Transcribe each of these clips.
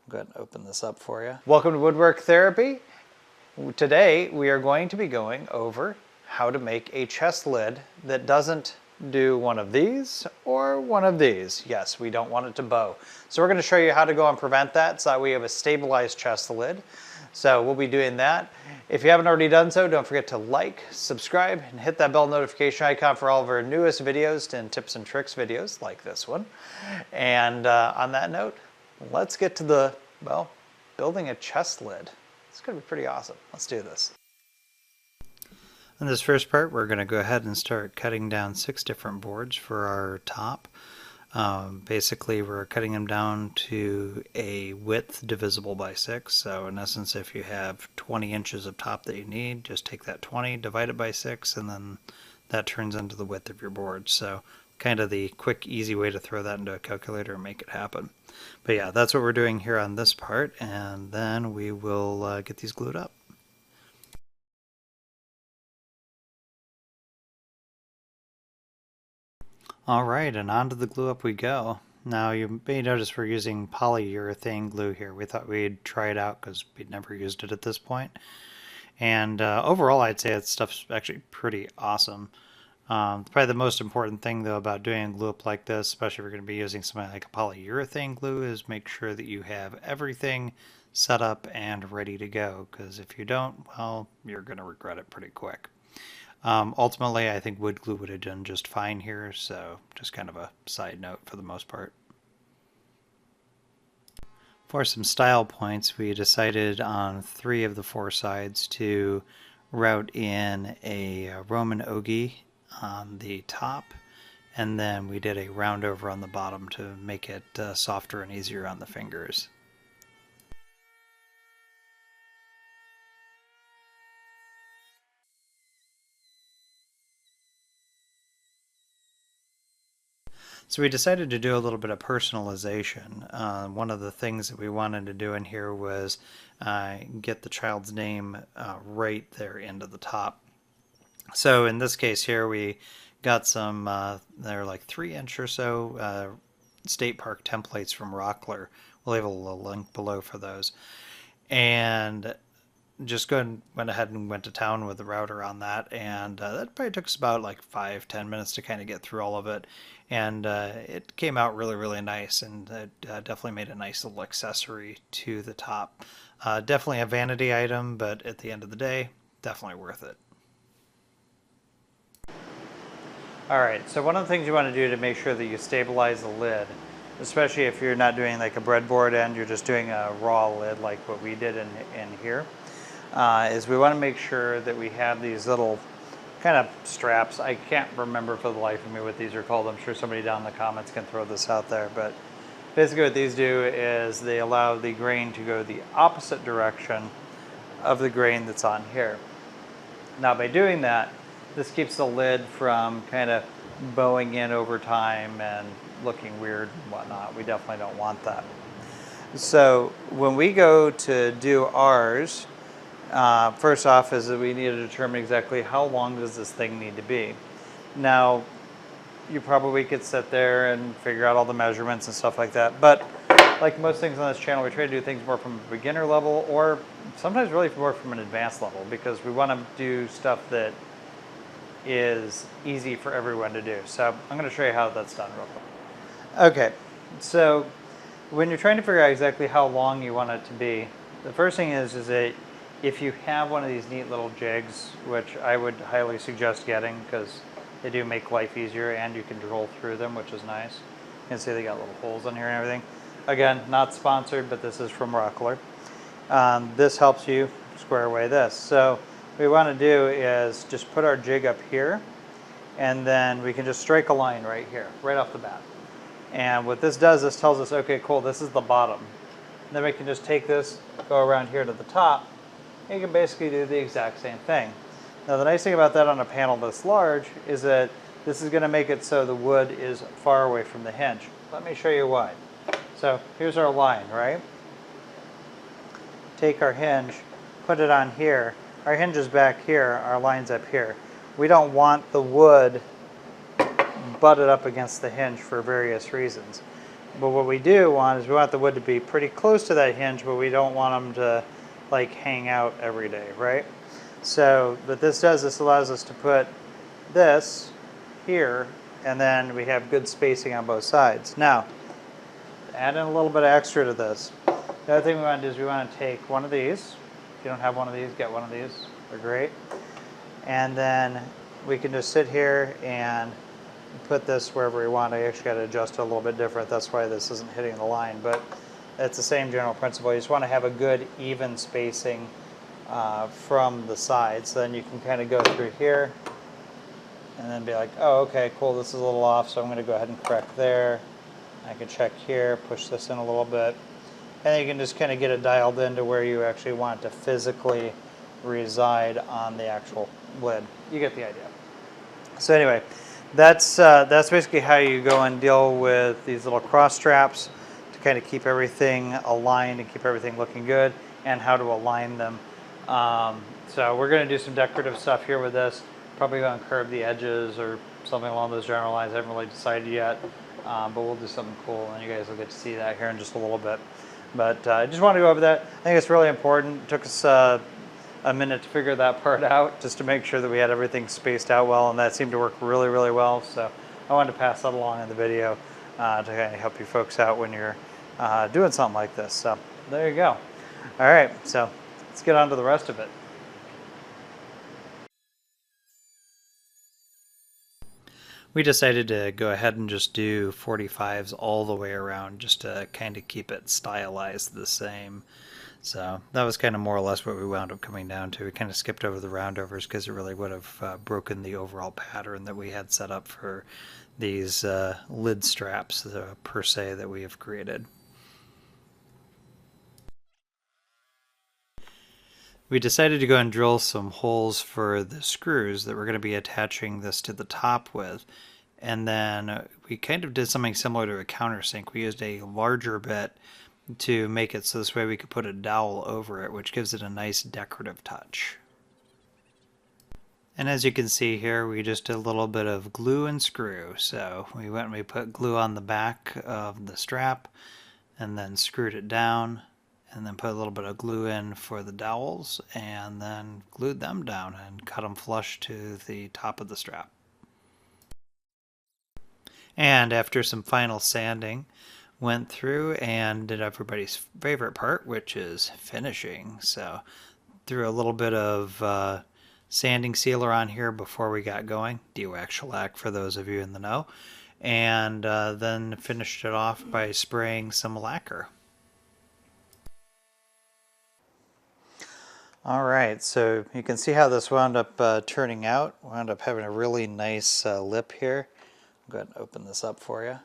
Go ahead and open this up for you. Welcome to Woodwork Therapy. Today we are going to be going over how to make a chest lid that doesn't do one of these or one of these. Yes, we don't want it to bow. So we're going to show you how to go and prevent that so that we have a stabilized chest lid. So we'll be doing that. If you haven't already done so, don't forget to like, subscribe, and hit that bell notification icon for all of our newest videos and tips and tricks videos like this one. And on that note, let's get to the, well, building a chest lid. It's going to be pretty awesome. Let's do this. In this first part, we're going to go ahead and start cutting down 6 different boards for our top. Basically, we're cutting them down to a width divisible by 6. So in essence, if you have 20 inches of top that you need, just take that 20, divide it by 6, and then that turns into the width of your board. So kind of the quick, easy way to throw that into a calculator and make it happen. But yeah, that's what we're doing here on this part, and then we will get these glued up. Alright, and onto the glue up we go. Now you may notice we're using polyurethane glue here. We thought we'd try it out because we'd never used it at this point. And overall I'd say that stuff's actually pretty awesome. Probably the most important thing though about doing a glue up like this, especially if you're going to be using something like a polyurethane glue, is make sure that you have everything set up and ready to go, because if you don't, well, you're going to regret it pretty quick. Ultimately, I think wood glue would have done just fine here, so just kind of a side note for the most part. For some style points, we decided on 3 of the 4 sides to route in a Roman ogee on the top, and then we did a round over on the bottom to make it softer and easier on the fingers. So we decided to do a little bit of personalization. One of the things that we wanted to do in here was get the child's name right there into the top. So in this case here, we got some, they're like 3-inch or so state park templates from Rockler. We'll leave a little link below for those. And just went ahead and went to town with the router on that, and that probably took us about like 5-10 minutes to kind of get through all of it, and it came out really nice, and it definitely made a nice little accessory to the top. Definitely a vanity item, but at the end of the day, definitely worth it. Alright, so one of the things you want to do to make sure that you stabilize the lid, especially if you're not doing like a breadboard end, you're just doing a raw lid like what we did in here, is we want to make sure that we have these little kind of straps. I can't remember for the life of me what these are called. I'm sure somebody down in the comments can throw this out there, but basically what these do is they allow the grain to go the opposite direction of the grain that's on here. Now by doing that, this keeps the lid from kind of bowing in over time and looking weird and whatnot. We definitely don't want that. So when we go to do ours, first off is that we need to determine exactly how long does this thing need to be. Now, you probably could sit there and figure out all the measurements and stuff like that, but like most things on this channel, we try to do things more from a beginner level, or sometimes really more from an advanced level, because we want to do stuff that is easy for everyone to do. So I'm going to show you how that's done real quick. Okay, so when you're trying to figure out exactly how long you want it to be, the first thing is that if you have one of these neat little jigs, which I would highly suggest getting because they do make life easier and you can drill through them, which is nice. You can see they got little holes in here and everything. Again, not sponsored, but this is from Rockler. This helps you square away this. So what we want to do is just put our jig up here, and then we can just strike a line right here, right off the bat. And what this does, this tells us, okay, cool, this is the bottom. And then we can just take this, go around here to the top, and you can basically do the exact same thing. Now the nice thing about that on a panel this large is that this is going to make it so the wood is far away from the hinge. Let me show you why. So here's our line, right? Take our hinge, put it on here. Our hinge is back here, our line's up here. We don't want the wood butted up against the hinge for various reasons. But what we do want is we want the wood to be pretty close to that hinge, but we don't want them to like hang out every day, right? So what this does, this allows us to put this here, and then we have good spacing on both sides. Now, add in a little bit of extra to this. The other thing we want to do is we want to take one of these. If you don't have one of these, get one of these. They're great. And then we can just sit here and put this wherever we want. I actually got to adjust it a little bit different. That's why this isn't hitting the line, but it's the same general principle. You just want to have a good even spacing from the sides. So then you can kind of go through here and then be like, oh, okay, cool, this is a little off, so I'm going to go ahead and correct there. I can check here, push this in a little bit. And then you can just kind of get it dialed into where you actually want it to physically reside on the actual lid. You get the idea. So anyway, that's basically how you go and deal with these little cross straps to kind of keep everything aligned and keep everything looking good, and how to align them. So we're going to do some decorative stuff here with this. Probably going to curve the edges or something along those general lines. I haven't really decided yet, but we'll do something cool, and you guys will get to see that here in just a little bit. But I just wanted to go over that. I think it's really important. It took us a minute to figure that part out, just to make sure that we had everything spaced out well, and that seemed to work really, really well. So I wanted to pass that along in the video to kind of help you folks out when you're doing something like this. So there you go. All right, so let's get on to the rest of it. We decided to go ahead and just do 45s all the way around, just to kind of keep it stylized the same. So that was kind of more or less what we wound up coming down to. We kind of skipped over the roundovers because it really would have broken the overall pattern that we had set up for these lid straps per se that we have created. We decided to go and drill some holes for the screws that we're going to be attaching this to the top with. And then we kind of did something similar to a countersink. We used a larger bit to make it so this way we could put a dowel over it, which gives it a nice decorative touch. And as you can see here, we just did a little bit of glue and screw. So we went and we put glue on the back of the strap and then screwed it down, and then put a little bit of glue in for the dowels, and then glued them down and cut them flush to the top of the strap. And after some final sanding, went through and did everybody's favorite part, which is finishing. So threw a little bit of sanding sealer on here before we got going, de-wax shellac for those of you in the know, and then finished it off by spraying some lacquer. All right, so you can see how this wound up turning out. Wound up having a really nice lip here. I'll go ahead and open this up for you.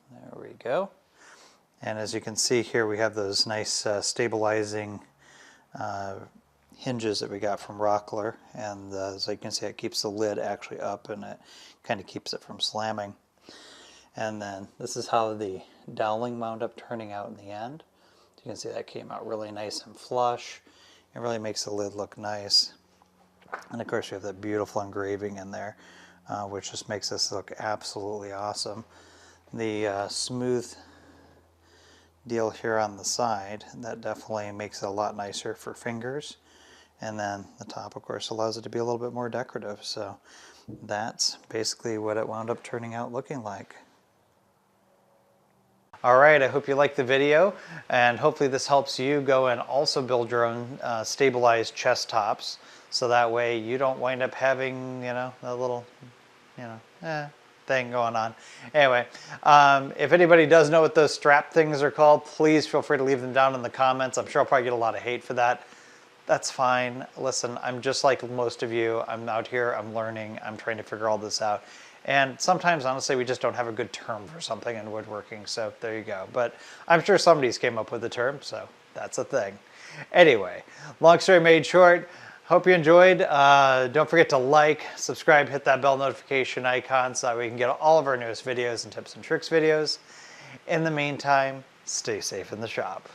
There we go. And as you can see here, we have those nice stabilizing hinges that we got from Rockler. And as you can see, it keeps the lid actually up, and it kind of keeps it from slamming. And then this is how the doweling wound up turning out in the end. You can see that came out really nice and flush. It really makes the lid look nice. And of course you have that beautiful engraving in there, which just makes this look absolutely awesome. The smooth deal here on the side, that definitely makes it a lot nicer for fingers. And then the top, of course, allows it to be a little bit more decorative. So that's basically what it wound up turning out looking like. All right, I hope you liked the video, and hopefully this helps you go and also build your own stabilized chest tops, so that way you don't wind up having, you know, a little, you know, thing going on. Anyway, if anybody does know what those strap things are called, please feel free to leave them down in the comments. I'm sure I'll probably get a lot of hate for that. That's fine. Listen, I'm just like most of you. I'm out here, I'm learning, I'm trying to figure all this out. And sometimes, honestly, we just don't have a good term for something in woodworking, so there you go. But I'm sure somebody's came up with the term, so that's a thing. Anyway, long story made short, hope you enjoyed. Don't forget to like, subscribe, hit that bell notification icon so that we can get all of our newest videos and tips and tricks videos. In the meantime, stay safe in the shop.